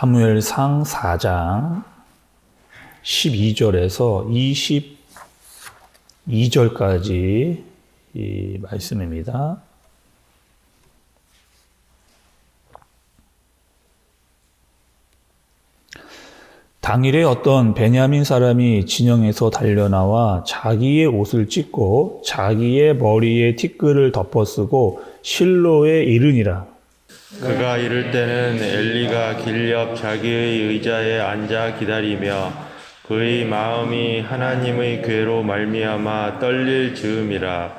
사무엘상 4장 12절에서 22절까지 이 말씀입니다. 당일에 어떤 베냐민 사람이 진영에서 달려나와 자기의 옷을 찢고 자기의 머리에 티끌을 덮어쓰고 실로에 이르니라. 그가 이를 때는 엘리가 길 옆 자기의 의자에 앉아 기다리며 그의 마음이 하나님의 궤로 말미암아 떨릴 즈음이라.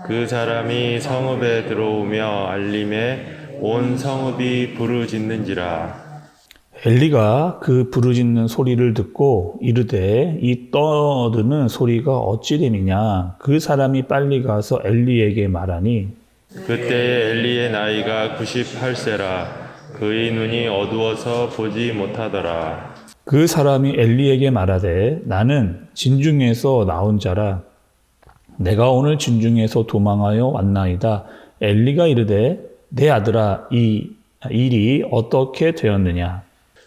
그 사람이 성읍에 들어오며 알림에 온 성읍이 부르짖는지라. 엘리가 그 부르짖는 소리를 듣고 이르되 이 떠드는 소리가 어찌 됨이냐. 그 사람이 빨리 가서 엘리에게 말하니 그때에 엘리의 나이가 98세라. 그의 눈이 어두워서 보지 못하더라. 그 사람이 엘리에게 말하되 나는 진중에서 나온 자라. 내가 오늘 진중에서 도망하여 왔나이다. 엘리가 이르되 내 아들아 이 일이 어떻게 되었느냐.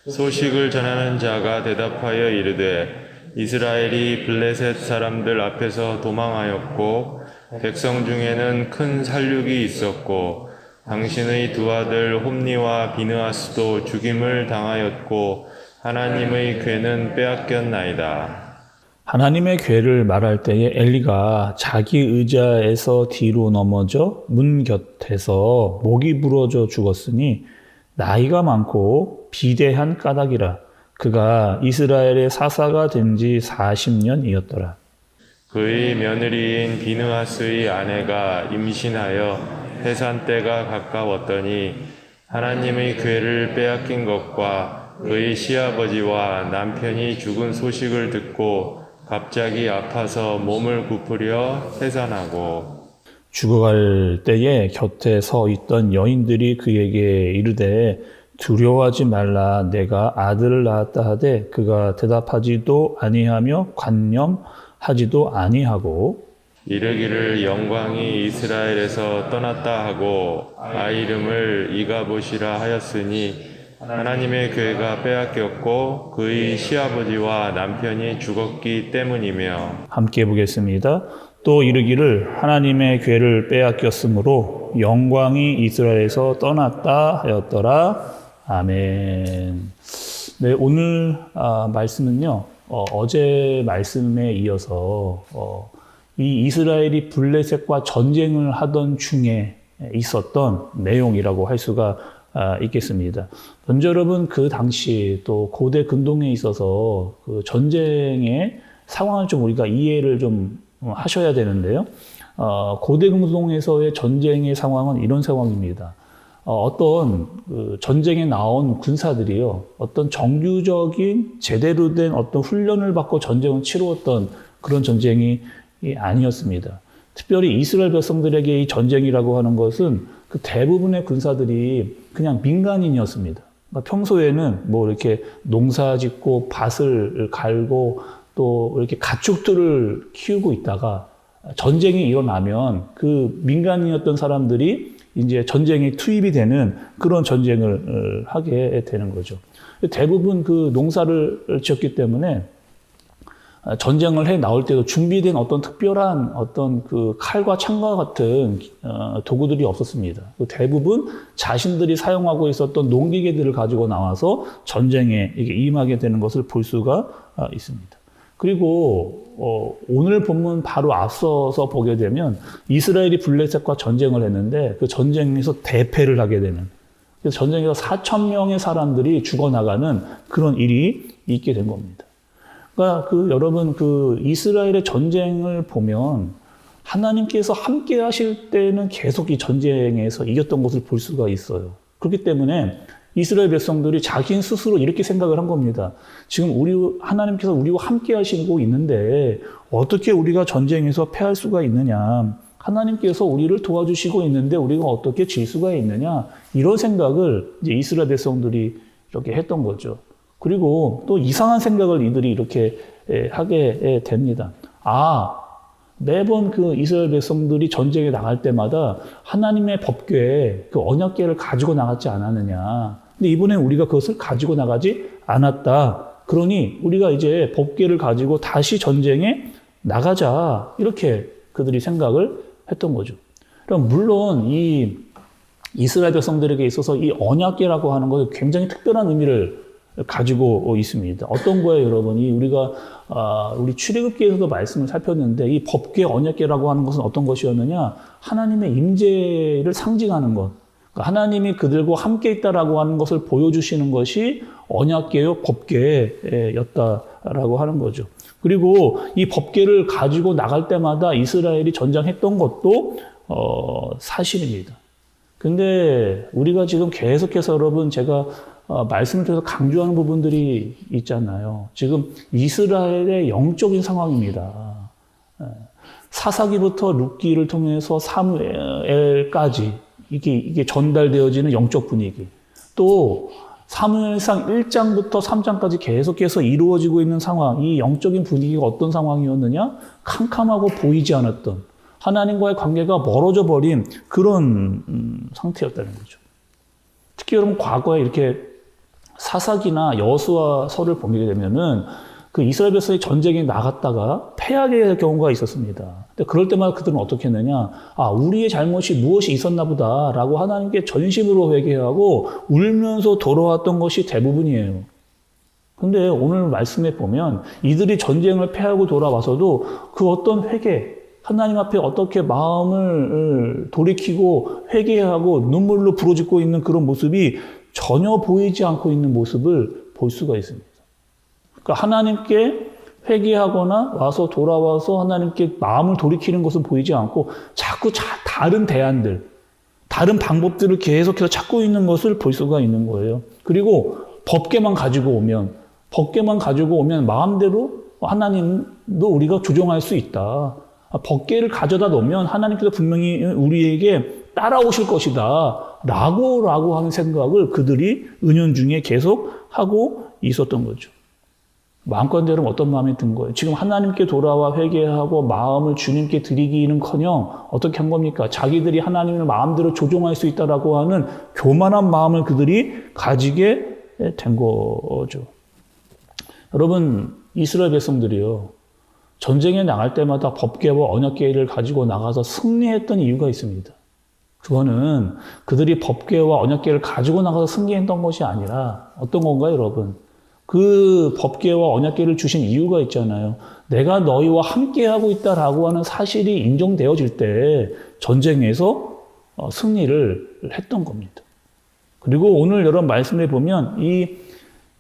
소식을 전하는 자가 대답하여 이르되 이스라엘이 블레셋 사람들 앞에서 도망하였고 백성 중에는 큰 살육이 있었고 당신의 두 아들 홈니와 비느하스도 죽임을 당하였고 하나님의 궤는 빼앗겼나이다. 하나님의 궤를 말할 때에 엘리가 자기 의자에서 뒤로 넘어져 문 곁에서 목이 부러져 죽었으니 나이가 많고 비대한 까닭이라. 그가 이스라엘의 사사가 된 지 40년이었더라. 그의 며느리인 비느하스의 아내가 임신하여 해산 때가 가까웠더니 하나님의 궤를 빼앗긴 것과 그의 시아버지와 남편이 죽은 소식을 듣고 갑자기 아파서 몸을 굽으려 해산하고 죽어갈 때에 곁에 서 있던 여인들이 그에게 이르되 두려워하지 말라. 내가 아들을 낳았다 하되 그가 대답하지도 아니하며 관념하지도 아니하고 이르기를 영광이 이스라엘에서 떠났다 하고 아이 이름을 이가봇이라 하였으니 하나님의 궤가 빼앗겼고 그의 시아버지와 남편이 죽었기 때문이며. 함께 보겠습니다. 또 이르기를 하나님의 궤를 빼앗겼으므로 영광이 이스라엘에서 떠났다 하였더라. 아멘. 네, 오늘 말씀은요. 어제 말씀에 이어서 이 이스라엘이 블레셋과 전쟁을 하던 중에 있었던 내용이라고 할 수가 있겠습니다. 먼저 여러분 그 당시 또 고대 근동에 있어서 그 전쟁의 상황을 좀 우리가 이해를 좀 하셔야 되는데요. 고대 근동에서의 전쟁의 상황은 이런 상황입니다. 어떤 그 전쟁에 나온 군사들이요, 어떤 정규적인 제대로 된 어떤 훈련을 받고 전쟁을 치루었던 그런 전쟁이 아니었습니다. 특별히 이스라엘 백성들에게 이 전쟁이라고 하는 것은 그 대부분의 군사들이 그냥 민간인이었습니다. 그러니까 평소에는 뭐 이렇게 농사 짓고 밭을 갈고 또 이렇게 가축들을 키우고 있다가 전쟁이 일어나면 그 민간인이었던 사람들이 이제 전쟁에 투입이 되는 그런 전쟁을 하게 되는 거죠. 대부분 그 농사를 지었기 때문에 전쟁을 해 나올 때도 준비된 어떤 특별한 어떤 그 칼과 창과 같은 도구들이 없었습니다. 대부분 자신들이 사용하고 있었던 농기계들을 가지고 나와서 전쟁에 임하게 되는 것을 볼 수가 있습니다. 그리고 오늘 본문 바로 앞서서 보게 되면 이스라엘이 블레셋과 전쟁을 했는데 그 전쟁에서 대패를 하게 되는, 그래서 전쟁에서 4,000명의 사람들이 죽어나가는 그런 일이 있게 된 겁니다. 그러니까 여러분 이스라엘의 전쟁을 보면 하나님께서 함께 하실 때는 계속 이 전쟁에서 이겼던 것을 볼 수가 있어요. 그렇기 때문에 이스라엘 백성들이 자기 스스로 이렇게 생각을 한 겁니다. 지금 하나님께서 우리와 함께 하시고 있는데 어떻게 우리가 전쟁에서 패할 수가 있느냐. 하나님께서 우리를 도와주시고 있는데 우리가 어떻게 질 수가 있느냐. 이런 생각을 이제 이스라엘 백성들이 이렇게 했던 거죠. 그리고 또 이상한 생각을 이들이 이렇게 하게 됩니다. 매번 그 이스라엘 백성들이 전쟁에 나갈 때마다 하나님의 법궤, 그 언약궤를 가지고 나갔지 않았느냐. 근데 이번엔 우리가 그것을 가지고 나가지 않았다. 그러니 우리가 이제 법궤를 가지고 다시 전쟁에 나가자. 이렇게 그들이 생각을 했던 거죠. 그럼 물론 이 이스라엘 백성들에게 있어서 이 언약궤라고 하는 것은 굉장히 특별한 의미를 가지고 있습니다. 어떤 거예요, 여러분이? 우리 출애굽기에서도 말씀을 살폈는데 이 법궤 언약궤라고 하는 것은 어떤 것이었느냐? 하나님의 임재를 상징하는 것. 그러니까 하나님이 그들과 함께 있다라고 하는 것을 보여주시는 것이 언약궤요, 법궤였다라고 하는 거죠. 그리고 이 법궤를 가지고 나갈 때마다 이스라엘이 전쟁했던 것도 사실입니다. 근데 우리가 지금 계속해서 여러분 제가 말씀을 통해서 강조하는 부분들이 있잖아요. 지금 이스라엘의 영적인 상황입니다. 사사기부터 룻기를 통해서 사무엘까지 이게 전달되어지는 영적 분위기. 또 사무엘상 1장부터 3장까지 계속해서 이루어지고 있는 상황, 이 영적인 분위기가 어떤 상황이었느냐? 캄캄하고 보이지 않았던 하나님과의 관계가 멀어져 버린 그런 상태였다는 거죠. 특히 여러분 과거에 이렇게 사사기나 여호수아서를 보게 되면은 그 이스라엘 백성이 전쟁에 나갔다가 패하게 될 경우가 있었습니다. 근데 그럴 때마다 그들은 어떻게 했느냐? 우리의 잘못이 무엇이 있었나 보다라고 하나님께 전심으로 회개하고 울면서 돌아왔던 것이 대부분이에요. 근데 오늘 말씀에 보면 이들이 전쟁을 패하고 돌아와서도 그 어떤 회개, 하나님 앞에 어떻게 마음을 돌이키고 회개하고 눈물로 부르짖고 있는 그런 모습이 전혀 보이지 않고 있는 모습을 볼 수가 있습니다. 그러니까 하나님께 회개하거나 와서 돌아와서 하나님께 마음을 돌이키는 것은 보이지 않고 자꾸 다른 대안들, 다른 방법들을 계속해서 찾고 있는 것을 볼 수가 있는 거예요. 그리고 법궤만 가지고 오면 마음대로 하나님도 우리가 조종할 수 있다. 법궤를 가져다 놓으면 하나님께서 분명히 우리에게 따라오실 것이다. 라고 하는 생각을 그들이 은연중에 계속 하고 있었던 거죠. 마음껏대로 어떤 마음이 든 거예요? 지금 하나님께 돌아와 회개하고 마음을 주님께 드리기는커녕 어떻게 한 겁니까? 자기들이 하나님을 마음대로 조종할 수 있다라고 하는 교만한 마음을 그들이 가지게 된 거죠. 여러분, 이스라엘 백성들이요. 전쟁에 나갈 때마다 법궤와 언약궤를 가지고 나가서 승리했던 이유가 있습니다. 그거는 그들이 법궤와 언약궤를 가지고 나가서 승리했던 것이 아니라 어떤 건가요, 여러분? 그 법궤와 언약궤를 주신 이유가 있잖아요. 내가 너희와 함께하고 있다라고 하는 사실이 인정되어질 때 전쟁에서 승리를 했던 겁니다. 그리고 오늘 여러분 말씀에 보면 이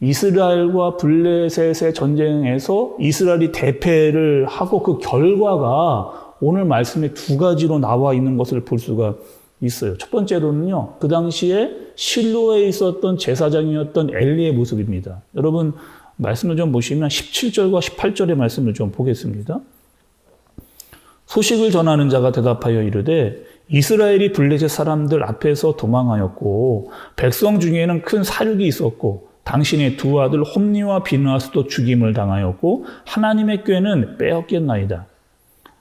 이스라엘과 블레셋의 전쟁에서 이스라엘이 대패를 하고 그 결과가 오늘 말씀에 두 가지로 나와 있는 것을 볼 수가 있어요. 첫 번째로는요, 그 당시에 실로에 있었던 제사장이었던 엘리의 모습입니다. 여러분, 말씀을 좀 보시면 17절과 18절의 말씀을 좀 보겠습니다. 소식을 전하는 자가 대답하여 이르되 이스라엘이 블레셋 사람들 앞에서 도망하였고 백성 중에는 큰 사륙이 있었고 당신의 두 아들 홈니와 비느하스도 죽임을 당하였고 하나님의 꾀는 빼앗겼나이다.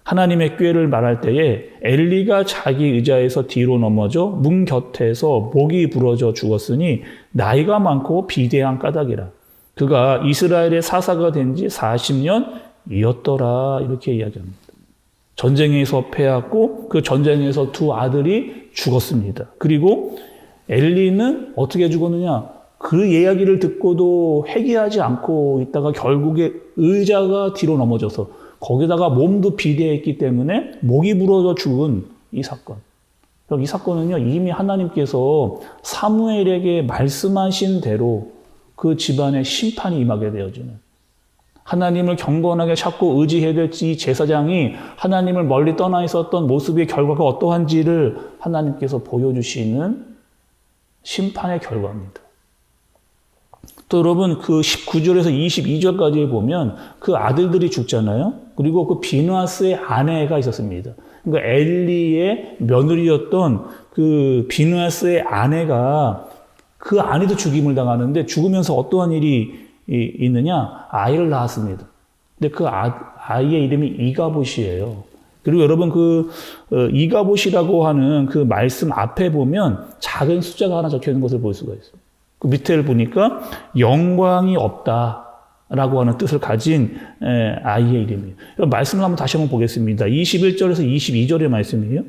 하나님의 꾀를 말할 때에 엘리가 자기 의자에서 뒤로 넘어져 문 곁에서 목이 부러져 죽었으니 나이가 많고 비대한 까닭이라. 그가 이스라엘의 사사가 된 지 40년이었더라. 이렇게 이야기합니다. 전쟁에서 패했고 그 전쟁에서 두 아들이 죽었습니다. 그리고 엘리는 어떻게 죽었느냐? 그 이야기를 듣고도 회개하지 않고 있다가 결국에 의자가 뒤로 넘어져서 거기다가 몸도 비대했기 때문에 목이 부러져 죽은 이 사건. 이 사건은요, 이미 하나님께서 사무엘에게 말씀하신 대로 그 집안에 심판이 임하게 되어지는, 하나님을 경건하게 찾고 의지해야 될 이 제사장이 하나님을 멀리 떠나 있었던 모습의 결과가 어떠한지를 하나님께서 보여주시는 심판의 결과입니다. 또 여러분 그 19절에서 22절까지 보면 그 아들들이 죽잖아요. 그리고 그 비느하스의 아내가 있었습니다. 그러니까 엘리의 며느리였던 그 비느하스의 아내가 그 아내도 죽임을 당하는데 죽으면서 어떠한 일이 있느냐? 아이를 낳았습니다. 근데 그 아이의 이름이 이가봇이에요. 그리고 여러분 그 이가봇이라고 하는 그 말씀 앞에 보면 작은 숫자가 하나 적혀 있는 것을 볼 수가 있어요. 그 밑에를 보니까 영광이 없다라고 하는 뜻을 가진 아이의 이름이에요. 말씀을 한번 다시 한번 보겠습니다. 21절에서 22절의 말씀이에요.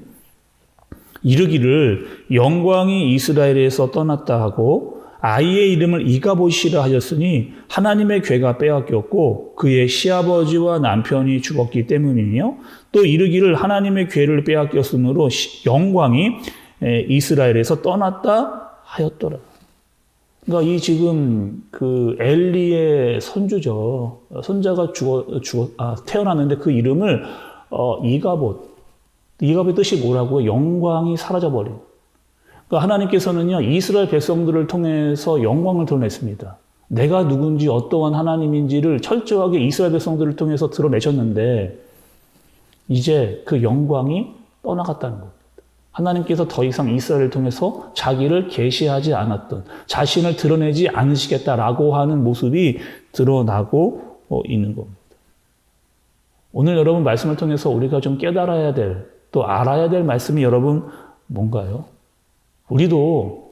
이르기를 영광이 이스라엘에서 떠났다 하고 아이의 이름을 이가봇이라 하였으니 하나님의 괴가 빼앗겼고 그의 시아버지와 남편이 죽었기 때문이며 또 이르기를 하나님의 괴를 빼앗겼으므로 영광이 이스라엘에서 떠났다 하였더라. 그러니까 이 지금 그 엘리의 선주죠. 손자가 태어났는데 그 이름을 이가봇. 이가봇의 뜻이 뭐라고요? 영광이 사라져버린. 그러니까 하나님께서는요, 이스라엘 백성들을 통해서 영광을 드러냈습니다. 내가 누군지 어떠한 하나님인지를 철저하게 이스라엘 백성들을 통해서 드러내셨는데, 이제 그 영광이 떠나갔다는 겁니다. 하나님께서 더 이상 이스라엘을 통해서 자기를 계시하지 않았던, 자신을 드러내지 않으시겠다라고 하는 모습이 드러나고 있는 겁니다. 오늘 여러분 말씀을 통해서 우리가 좀 깨달아야 될, 또 알아야 될 말씀이 여러분 뭔가요? 우리도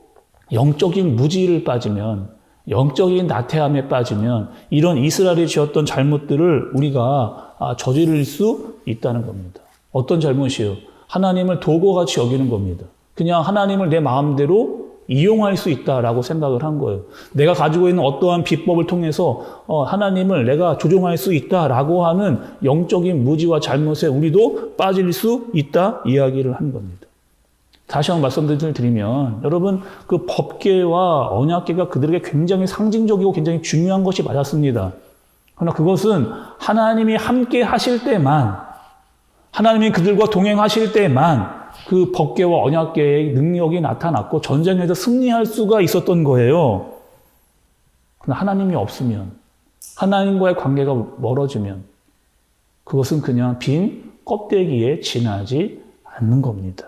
영적인 무지를 빠지면, 영적인 나태함에 빠지면 이런 이스라엘이 지었던 잘못들을 우리가 저지를 수 있다는 겁니다. 어떤 잘못이요? 하나님을 도구같이 여기는 겁니다. 그냥 하나님을 내 마음대로 이용할 수 있다라고 생각을 한 거예요. 내가 가지고 있는 어떠한 비법을 통해서 하나님을 내가 조종할 수 있다라고 하는 영적인 무지와 잘못에 우리도 빠질 수 있다 이야기를 한 겁니다. 다시 한번 말씀을 드리면 여러분 그 법계와 언약계가 그들에게 굉장히 상징적이고 굉장히 중요한 것이 맞았습니다. 그러나 그것은 하나님이 함께 하실 때만, 하나님이 그들과 동행하실 때만 그 법계와 언약계의 능력이 나타났고 전쟁에서 승리할 수가 있었던 거예요. 그러나 하나님이 없으면, 하나님과의 관계가 멀어지면 그것은 그냥 빈 껍데기에 지나지 않는 겁니다.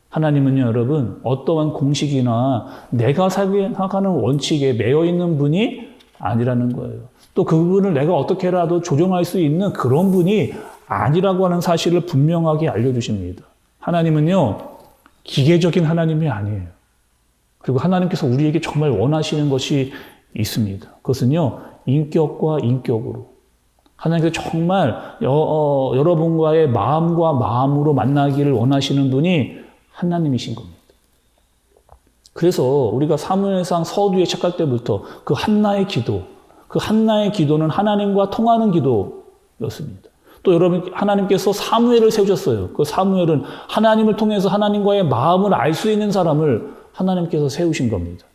하나님은요, 여러분, 어떠한 공식이나 내가 생각하는 원칙에 매여 있는 분이 아니라는 거예요. 또 그분을 내가 어떻게라도 조종할 수 있는 그런 분이 아니라고 하는 사실을 분명하게 알려주십니다. 하나님은요, 기계적인 하나님이 아니에요. 그리고 하나님께서 우리에게 정말 원하시는 것이 있습니다. 그것은요, 인격과 인격으로. 하나님께서 정말 여러분과의 마음과 마음으로 만나기를 원하시는 분이 하나님이신 겁니다. 그래서 우리가 사무엘상 서두에 시작할 때부터 그 한나의 기도, 그 한나의 기도는 하나님과 통하는 기도였습니다. 또 여러분, 하나님께서 사무엘을 세우셨어요. 그 사무엘은 하나님을 통해서 하나님과의 마음을 알 수 있는 사람을 하나님께서 세우신 겁니다.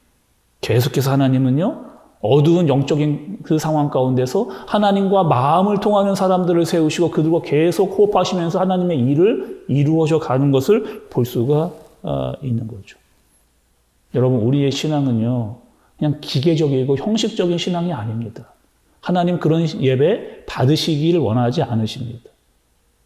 계속해서 하나님은요, 어두운 영적인 그 상황 가운데서 하나님과 마음을 통하는 사람들을 세우시고 그들과 계속 호흡하시면서 하나님의 일을 이루어져 가는 것을 볼 수가 있는 거죠. 여러분, 우리의 신앙은요, 그냥 기계적이고 형식적인 신앙이 아닙니다. 하나님 그런 예배 받으시기를 원하지 않으십니다.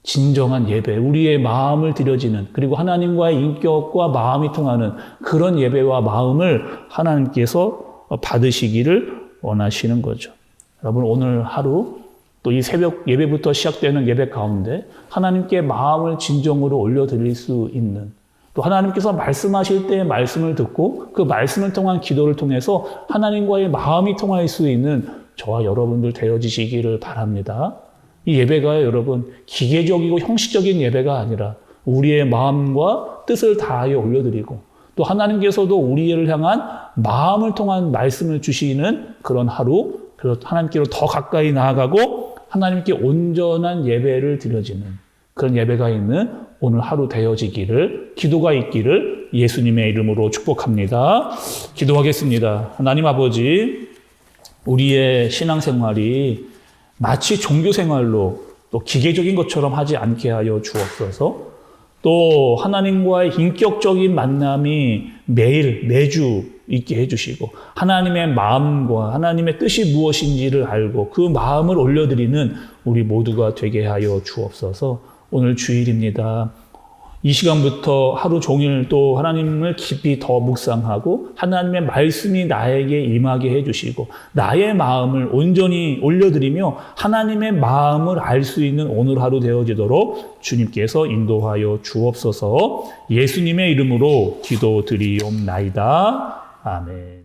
진정한 예배, 우리의 마음을 드려지는, 그리고 하나님과의 인격과 마음이 통하는 그런 예배와 마음을 하나님께서 받으시기를 원하시는 거죠. 여러분, 오늘 하루 또 이 새벽 예배부터 시작되는 예배 가운데 하나님께 마음을 진정으로 올려드릴 수 있는, 또 하나님께서 말씀하실 때 말씀을 듣고 그 말씀을 통한 기도를 통해서 하나님과의 마음이 통할 수 있는 저와 여러분들 되어지시기를 바랍니다. 이 예배가 여러분 기계적이고 형식적인 예배가 아니라 우리의 마음과 뜻을 다하여 올려드리고 또 하나님께서도 우리를 향한 마음을 통한 말씀을 주시는 그런 하루, 그리고 하나님께로 더 가까이 나아가고 하나님께 온전한 예배를 드려지는 그런 예배가 있는 오늘 하루 되어지기를, 기도가 있기를 예수님의 이름으로 축복합니다. 기도하겠습니다. 하나님 아버지, 우리의 신앙생활이 마치 종교생활로 또 기계적인 것처럼 하지 않게 하여 주옵소서. 또 하나님과의 인격적인 만남이 매일, 매주 있게 해주시고 하나님의 마음과 하나님의 뜻이 무엇인지를 알고 그 마음을 올려드리는 우리 모두가 되게 하여 주옵소서. 오늘 주일입니다. 이 시간부터 하루 종일 또 하나님을 깊이 더 묵상하고 하나님의 말씀이 나에게 임하게 해주시고 나의 마음을 온전히 올려드리며 하나님의 마음을 알 수 있는 오늘 하루 되어지도록 주님께서 인도하여 주옵소서. 예수님의 이름으로 기도드리옵나이다. 아멘.